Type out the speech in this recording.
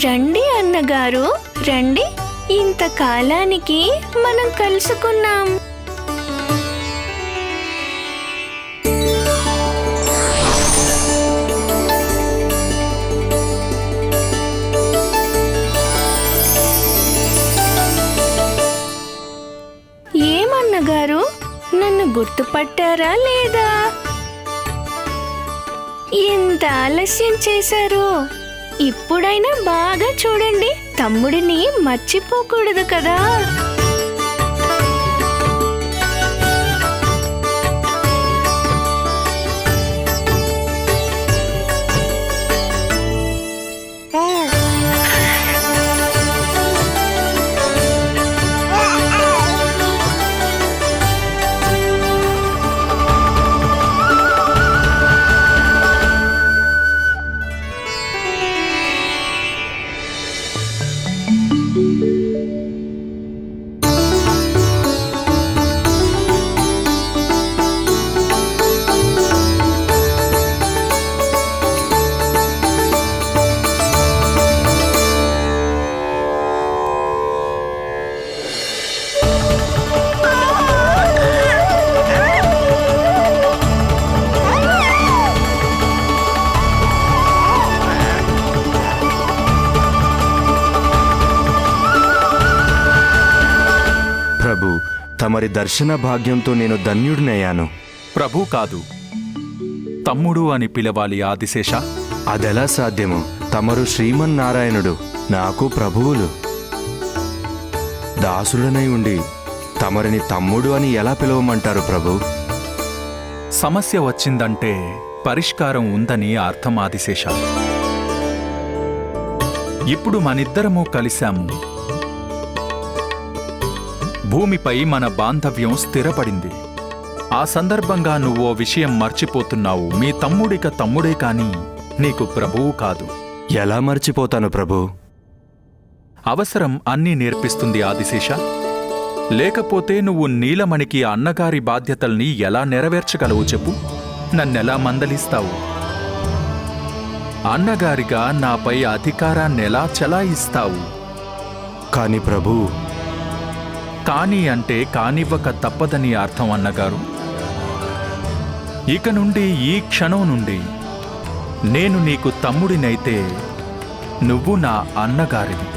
రండి అన్నగారు, రండి. ఇంతకాలానికి మనం కలుసుకున్నాం. ఏమన్నగారు, నన్ను గుర్తుపట్టారా లేదా? ఎంత ఆలస్యం చేశారు. ఇప్పుడైనా బాగా చూడండి, తమ్ముడిని మర్చిపోకూడదు కదా. ప్రభు, తమరి దర్శన భాగ్యంతో నేను ధన్యుడినయ్యాను. ప్రభు కాదు, తమ్ముడు అని పిలవాలి ఆదిశేష. అదెలా సాధ్యము? తమరు శ్రీమన్నారాయణుడు, నాకు ప్రభువులు. దాసుడనై ఉండి తమరిని తమ్ముడు అని ఎలా పిలవమంటారు ప్రభు? సమస్య వచ్చిందంటే పరిష్కారం ఉందని అర్థం ఆదిశేష. ఇప్పుడు మనిద్దరము కలిశాము. భూమిపై మన బాంధవ్యం స్థిరపడింది. ఆ సందర్భంగా నువ్వో విషయం మర్చిపోతున్నావు. మీ తమ్ముడిక తమ్ముడే కాని నీకు ప్రభువు కాదు. ఎలా మర్చిపోతాను ప్రభు? అవసరం అన్నీ నేర్పిస్తుంది ఆదిశేష. లేకపోతే నువ్వు నీలమణికి అన్నగారి బాధ్యతల్ని ఎలా నెరవేర్చగలవు చెప్పు? నన్నెలా మందలిస్తావు? అన్నగారిగా నాపై అధికారాన్నెలా చెలాయిస్తావు? కాని ప్రభు, కాని అంటే కానివ్వక తప్పదని అర్థం అన్నగారు. ఇక నుండి, ఈ క్షణం నుండి నేను నీకు తమ్ముడినైతే నువ్వు నా అన్నగారివి.